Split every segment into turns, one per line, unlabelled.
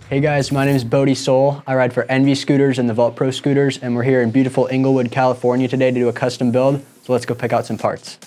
Hey guys, my name is Bodhi Sol. I ride for AOSv6 and TheVaultProScooters, and we're here in beautiful Inglewood, California today to do a custom build. So let's go pick out some parts.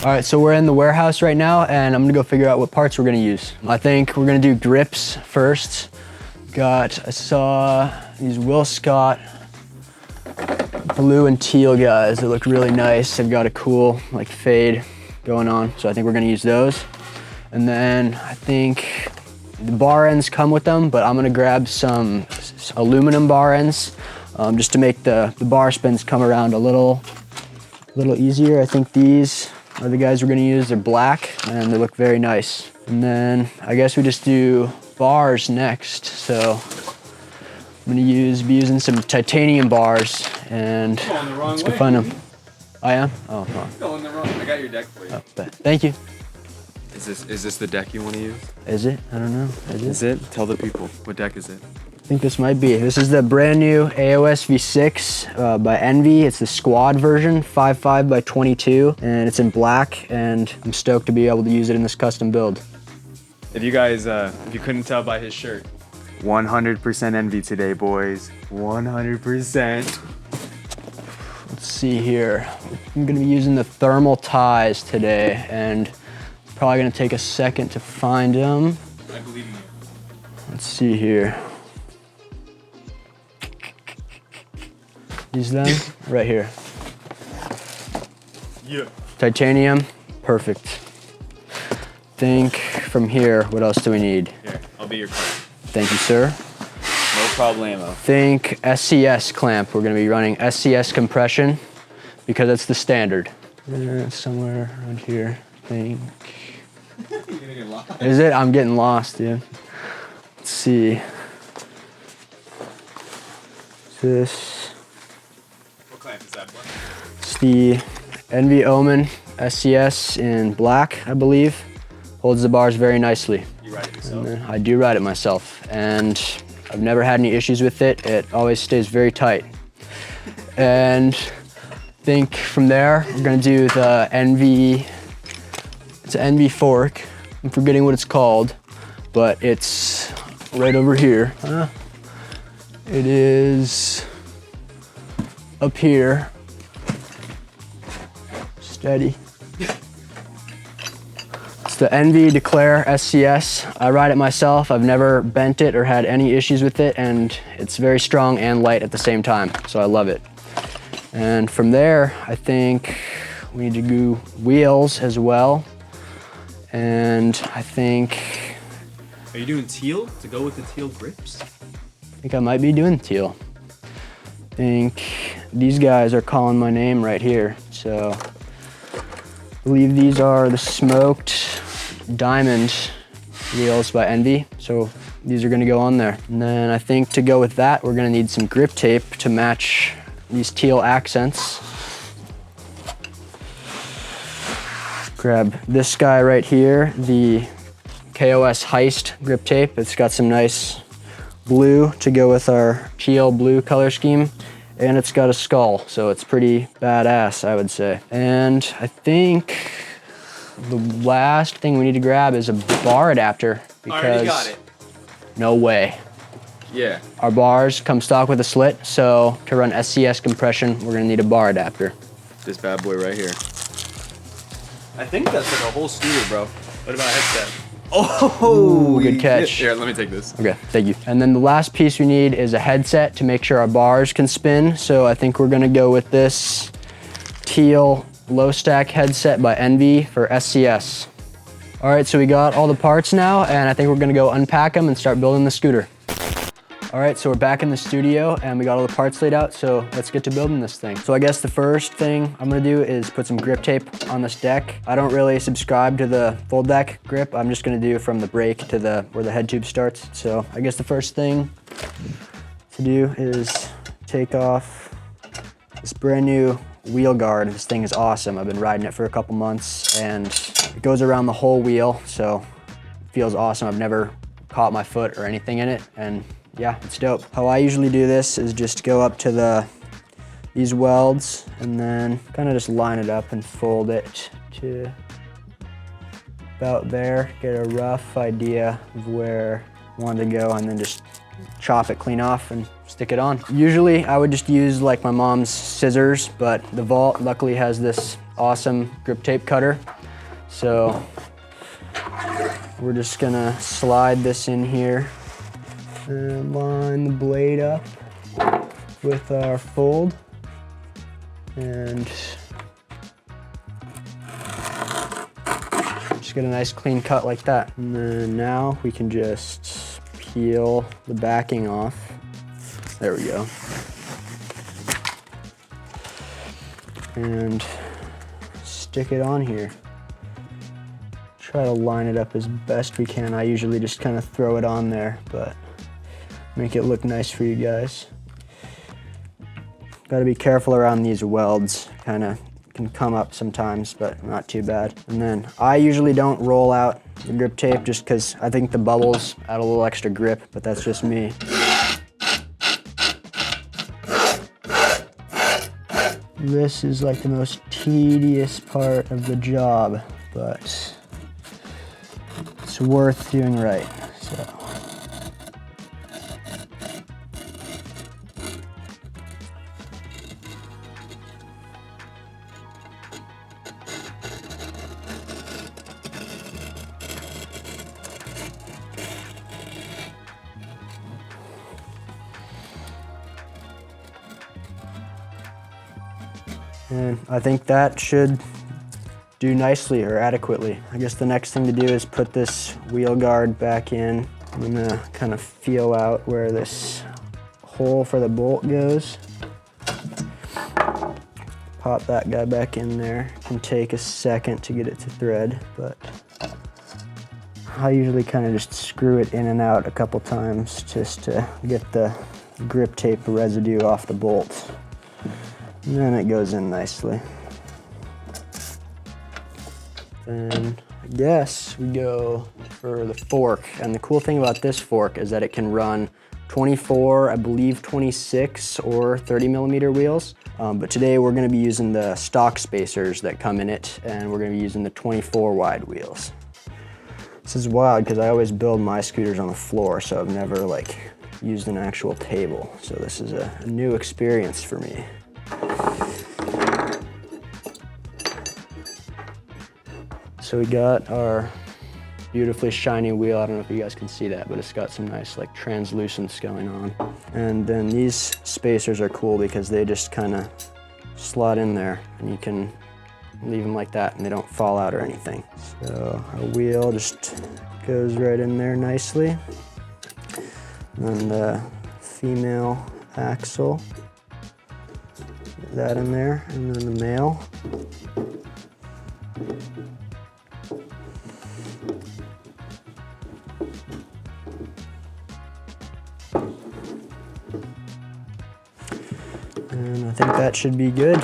All right, so we're in the warehouse right now, and I'm gonna go figure out what parts we're gonna use. I think we're gonna do grips first. I saw these Will Scott blue and teal guys that look really nice. They've got a cool like fade going on, so I think we're gonna use those. And then I think the bar ends come with them, but I'm gonna grab some aluminum bar ends just to make the bar spins come around a little easier. I think these are the guys we're gonna use. They're black and they look very nice. And then I guess we just do bars next. So I'm gonna be using some titanium bars, and let's go find them. I am? Oh, come on.
Going the wrong. I got your deck for you.
Oh, thank you.
Is this the deck you want to use?
Is it? I don't know.
Is it? Tell the people. What deck is it?
I think this might be. This is the brand new AOSv6 by Envy. It's the squad version, 5.5 by 22, and it's in black, and I'm stoked to be able to use it in this custom build.
If you guys, if you couldn't tell by his shirt, 100% Envy today, boys. 100%.
Let's see here. I'm gonna be using the thermal ties today, and it's probably gonna take a second to find them.
I believe in you.
Let's see here. Use them right here.
Yeah.
Titanium, perfect. Think from here, what else do we need?
Here, I'll be your clamp.
Thank you, sir.
No problemo.
Think SCS clamp. We're gonna be running SCS compression because it's the standard. Somewhere around here, I think.
You're gonna get lost.
Is it? I'm getting lost, dude. Let's see. This.
What clamp is that, boy?
It's the Envy Omen SCS in black, I believe. Holds the bars very nicely.
You ride it yourself?
I do ride it myself, and I've never had any issues with it. It always stays very tight. And I think from there, we're gonna do the Envy, it's an Envy fork. I'm forgetting what it's called, but it's right over here. It is up here. Steady. It's the Envy Declare SCS. I ride it myself. I've never bent it or had any issues with it, and it's very strong and light at the same time, so I love it. And from there, I think we need to do wheels as well. And I think...
Are you doing teal to go with the teal grips?
I think I might be doing teal. I think these guys are calling my name right here, so I believe these are the smoked diamond wheels by Envy, so these are gonna go on there. And then I think to go with that, we're gonna need some grip tape to match these teal accents. Grab this guy right here, the KOS Heist grip tape. It's got some nice blue to go with our teal blue color scheme, and it's got a skull, so it's pretty badass, I would say. And I think the last thing we need to grab is a bar adapter, because
I already got it.
No way.
Yeah.
Our bars come stock with a slit, so to run SCS compression, we're gonna need a bar adapter.
This bad boy right here. I think that's like a whole scooter, bro. What about a headset?
Oh, good catch.
Here, let me take this.
Okay, thank you. And then the last piece we need is a headset to make sure our bars can spin. So I think we're gonna go with this teal low stack headset by Envy for SCS. All right, so we got all the parts now, and I think we're gonna go unpack them and start building the scooter. All right, so we're back in the studio and we got all the parts laid out, so let's get to building this thing. So I guess the first thing I'm gonna do is put some grip tape on this deck. I don't really subscribe to the full deck grip. I'm just gonna do from the brake to where the head tube starts. So I guess the first thing to do is take off this brand new wheel guard. This thing is awesome. I've been riding it for a couple months, and it goes around the whole wheel, so it feels awesome. I've never caught my foot or anything in it, and yeah, it's dope. How I usually do this is just go up to the these welds and then kind of just line it up and fold it to about there. Get a rough idea of where I want to go and then just chop it clean off and stick it on. Usually I would just use like my mom's scissors, but the Vault luckily has this awesome grip tape cutter. So we're just gonna slide this in here and line the blade up with our fold and just get a nice clean cut like that. And then now we can just peel the backing off. There we go. And stick it on here. Try to line it up as best we can. I usually just kind of throw it on there, but make it look nice for you guys. Got to be careful around these welds. Kind of can come up sometimes, but not too bad. And then I usually don't roll out the grip tape just because I think the bubbles add a little extra grip, but that's just me. This is like the most tedious part of the job, but it's worth doing right, so. And I think that should do nicely or adequately. I guess the next thing to do is put this wheel guard back in. I'm gonna kind of feel out where this hole for the bolt goes. Pop that guy back in there. It can take a second to get it to thread, but I usually kind of just screw it in and out a couple times just to get the grip tape residue off the bolt. And then it goes in nicely. Then I guess we go for the fork. And the cool thing about this fork is that it can run 24, I believe 26 or 30 millimeter wheels. But today we're gonna be using the stock spacers that come in it, and we're gonna be using the 24 wide wheels. This is wild because I always build my scooters on the floor, so I've never like used an actual table. So this is a new experience for me. So we got our beautifully shiny wheel. I don't know if you guys can see that, but it's got some nice like translucence going on. And then these spacers are cool because they just kind of slot in there and you can leave them like that and they don't fall out or anything. So our wheel just goes right in there nicely. And then the female axle, get that in there, and then the male. And I think that should be good.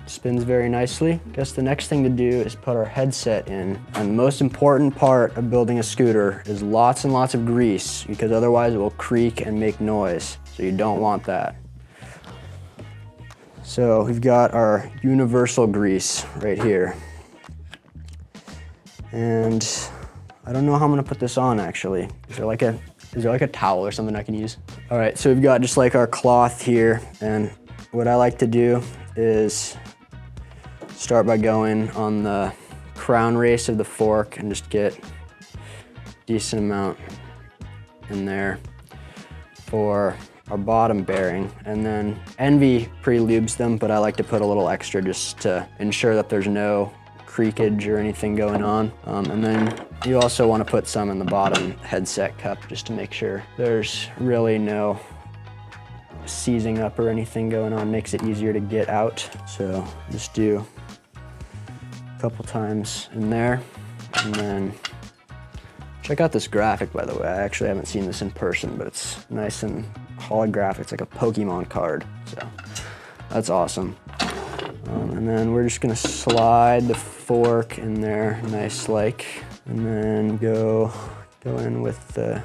Spins very nicely. Guess the next thing to do is put our headset in. And the most important part of building a scooter is lots and lots of grease, because otherwise it will creak and make noise. So you don't want that. So we've got our universal grease right here. And I don't know how I'm gonna put this on actually. Is there like a towel or something I can use? All right, so we've got just like our cloth here, and what I like to do is start by going on the crown race of the fork and just get a decent amount in there for our bottom bearing. And then Envy pre-lubes them, but I like to put a little extra just to ensure that there's no creakage or anything going on. And then you also want to put some in the bottom headset cup just to make sure there's really no seizing up or anything going on. Makes it easier to get out. So just do a couple times in there. And then check out this graphic, by the way. I actually haven't seen this in person, but it's nice and holographic. It's like a Pokemon card. So that's awesome. And then we're just gonna slide the fork in there, nice like, and then go in with the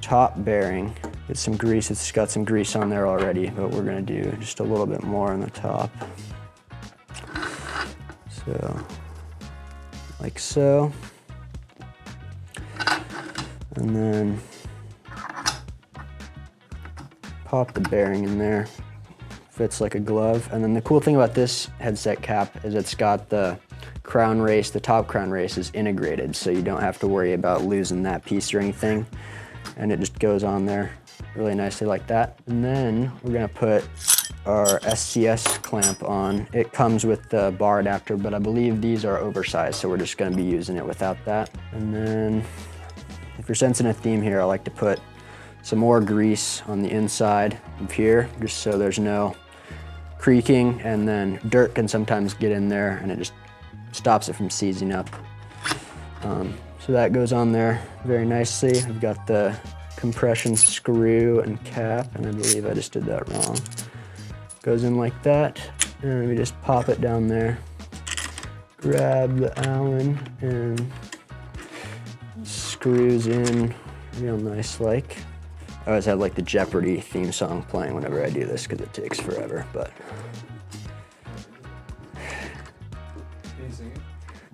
top bearing Get some grease. It's got some grease on there already, but we're gonna do just a little bit more on the top. So, like so. And then pop the bearing in there. Fits like a glove. And then the cool thing about this headset cap is it's got the crown race, the top crown race is integrated, so you don't have to worry about losing that piece or anything. And it just goes on there really nicely like that. And then we're gonna put our SCS clamp on. It comes with the bar adapter, but I believe these are oversized, so we're just gonna be using it without that. And then if you're sensing a theme here, I like to put some more grease on the inside of here, just so there's no creaking, and then dirt can sometimes get in there and it just stops it from seizing up. So that goes on there very nicely. I've got the compression screw and cap, and I believe I just did that wrong. Goes in like that, and we just pop it down there. Grab the Allen and screws in real nice like. I always have like the Jeopardy theme song playing whenever I do this because it takes forever, but.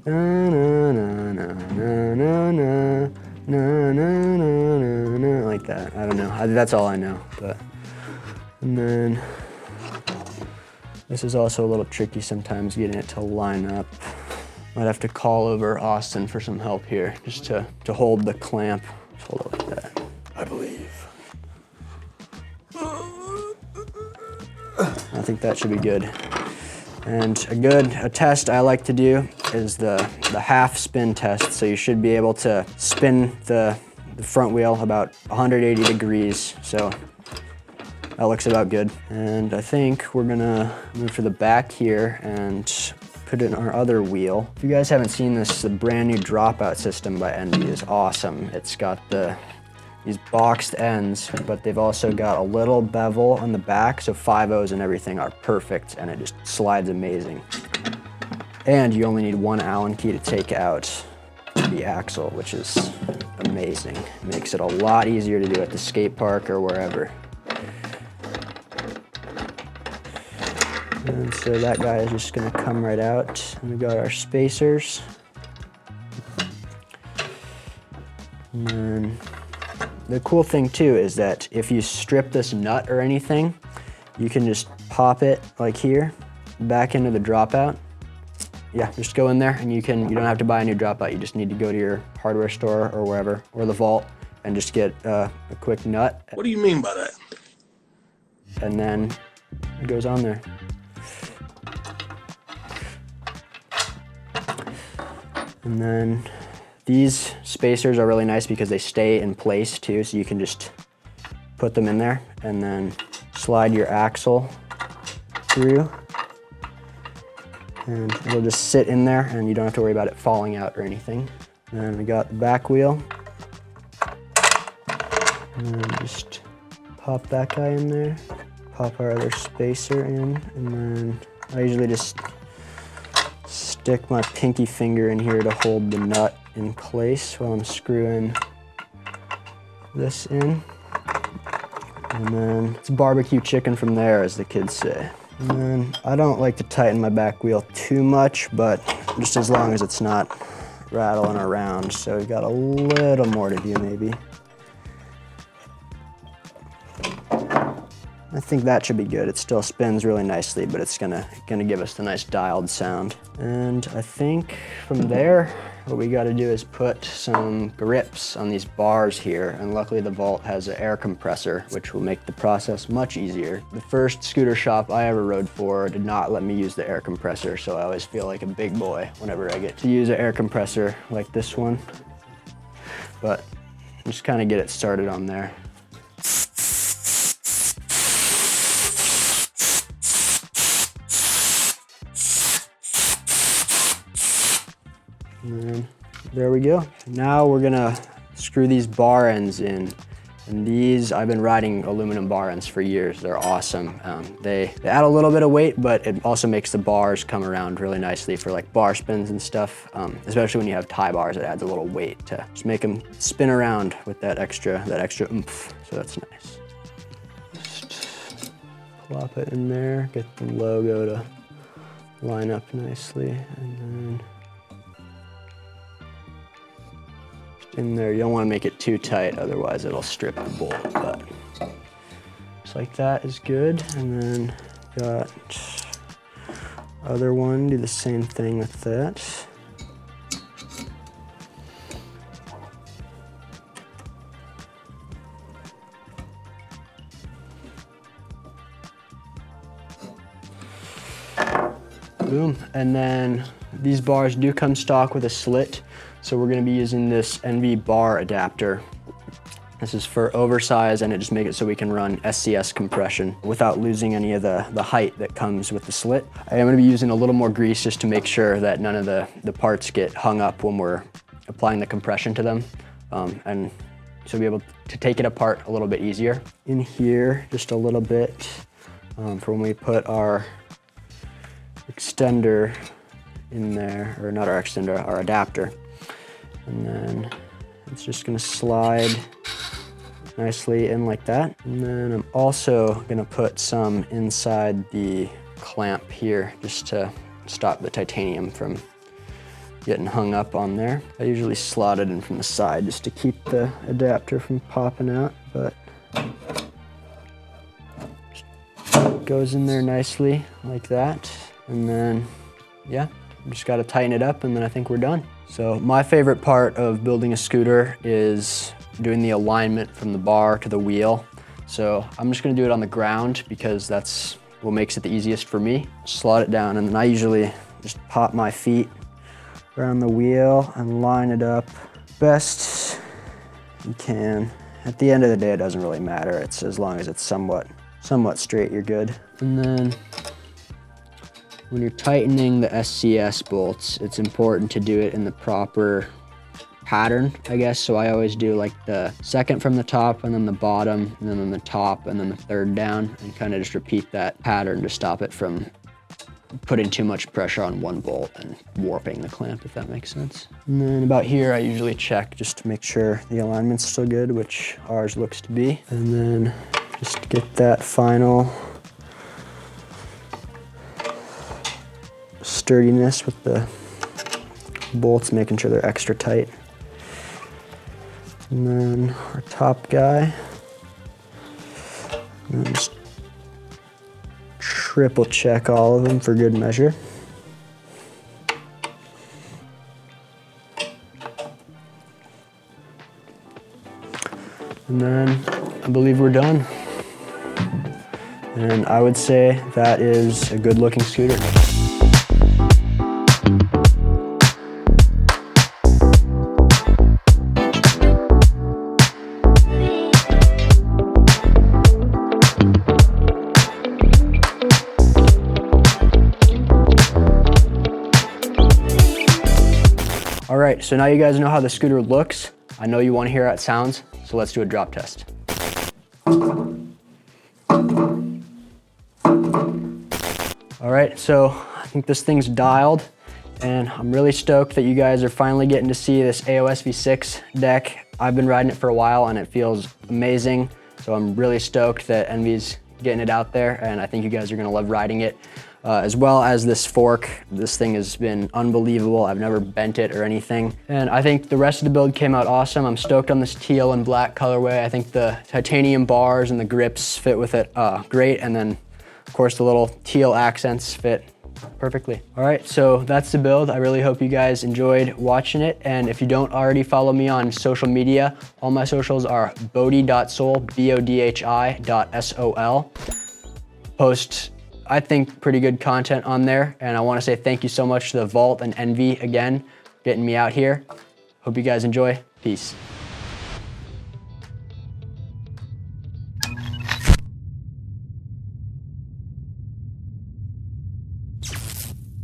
Na na na na na na na na na na, like that. I don't know. That's all I know. But and then this is also a little tricky sometimes getting it to line up. Might have to call over Austin for some help here, just to hold the clamp. Just hold it like that, I believe. I think that should be good. And a test I like to do is the half spin test. So you should be able to spin the front wheel about 180 degrees. So that looks about good. And I think we're gonna move to the back here and put it in our other wheel. If you guys haven't seen this, the brand new dropout system by Envy is awesome. It's got these boxed ends, but they've also got a little bevel on the back, so 5.0s and everything are perfect, and it just slides amazing. And you only need one Allen key to take out the axle, which is amazing. It makes it a lot easier to do at the skate park or wherever. And so that guy is just gonna come right out. And we got our spacers. And then the cool thing too is that if you strip this nut or anything, you can just pop it like here, back into the dropout. Yeah, just go in there and you don't have to buy a new dropout. You just need to go to your hardware store or wherever, or the vault, and just get a quick nut.
What do you mean by that?
And then it goes on there. And then these spacers are really nice because they stay in place too, so you can just put them in there and then slide your axle through. And it'll just sit in there and you don't have to worry about it falling out or anything. And then we got the back wheel. And then just pop that guy in there. Pop our other spacer in, and then I usually just stick my pinky finger in here to hold the nut in place while I'm screwing this in. And then it's barbecue chicken from there, as the kids say. And then I don't like to tighten my back wheel too much, but just as long as it's not rattling around. So we've got a little more to do maybe. I think that should be good. It still spins really nicely, but it's gonna give us the nice dialed sound. And I think from there, what we gotta do is put some grips on these bars here. And luckily the Vault has an air compressor, which will make the process much easier. The first scooter shop I ever rode for did not let me use the air compressor, so I always feel like a big boy whenever I get to use an air compressor like this one. But just kind of get it started on there. And then there we go. Now we're gonna screw these bar ends in. And these, I've been riding aluminum bar ends for years. They're awesome. They add a little bit of weight, but it also makes the bars come around really nicely for like bar spins and stuff. Especially when you have tie bars, it adds a little weight to just make them spin around with that extra oomph. So that's nice. plop it in there, get the logo to line up nicely, and then in there. You don't want to make it too tight, otherwise it'll strip the bolt, but just like that is good. And then got other one, do the same thing with that. Boom. And then these bars do come stock with a slit, so we're going to be using this NV bar adapter. This is for oversize, and it just makes it so we can run SCS compression without losing any of the height that comes with the slit. I am going to be using a little more grease just to make sure that none of the parts get hung up when we're applying the compression to them, and so be able to take it apart a little bit easier. In here, just a little bit for when we put our extender in there, or not our extender, our adapter. And then it's just gonna slide nicely in like that. And then I'm also gonna put some inside the clamp here just to stop the titanium from getting hung up on there. I usually slot it in from the side just to keep the adapter from popping out, but it goes in there nicely like that. And then, yeah, just gotta tighten it up, and then I think we're done. So my favorite part of building a scooter is doing the alignment from the bar to the wheel. So I'm just gonna do it on the ground because that's what makes it the easiest for me. Slot it down, and then I usually just pop my feet around the wheel and line it up best you can. At the end of the day, it doesn't really matter. It's as long as it's somewhat straight, you're good. And then when you're tightening the SCS bolts, it's important to do it in the proper pattern, I guess. So I always do like the second from the top, and then the bottom, and then the top, and then the third down, and kind of just repeat that pattern to stop it from putting too much pressure on one bolt and warping the clamp, if that makes sense. And then about here, I usually check just to make sure the alignment's still good, which ours looks to be. And then just get that final sturdiness with the bolts, making sure they're extra tight. And then our top guy, and then just triple check all of them for good measure. And then I believe we're done. And I would say that is a good looking scooter. All right, so now you guys know how the scooter looks. I know you want to hear how it sounds, so let's do a drop test. All right, so I think this thing's dialed, and I'm really stoked that you guys are finally getting to see this AOSv6 deck. I've been riding it for a while, and it feels amazing, so I'm really stoked that Envy's getting it out there, and I think you guys are gonna love riding it. As well as this fork. This thing has been unbelievable. I've never bent it or anything. And I think the rest of the build came out awesome. I'm stoked on this teal and black colorway. I think the titanium bars and the grips fit with it great. And then of course the little teal accents fit perfectly. All right, so that's the build. I really hope you guys enjoyed watching it. And if you don't already follow me on social media, all my socials are bodhi.sol, bodhi.sol. Post, I think, pretty good content on there. And I want to say thank you so much to the Vault and Envy again, getting me out here. Hope you guys enjoy. Peace.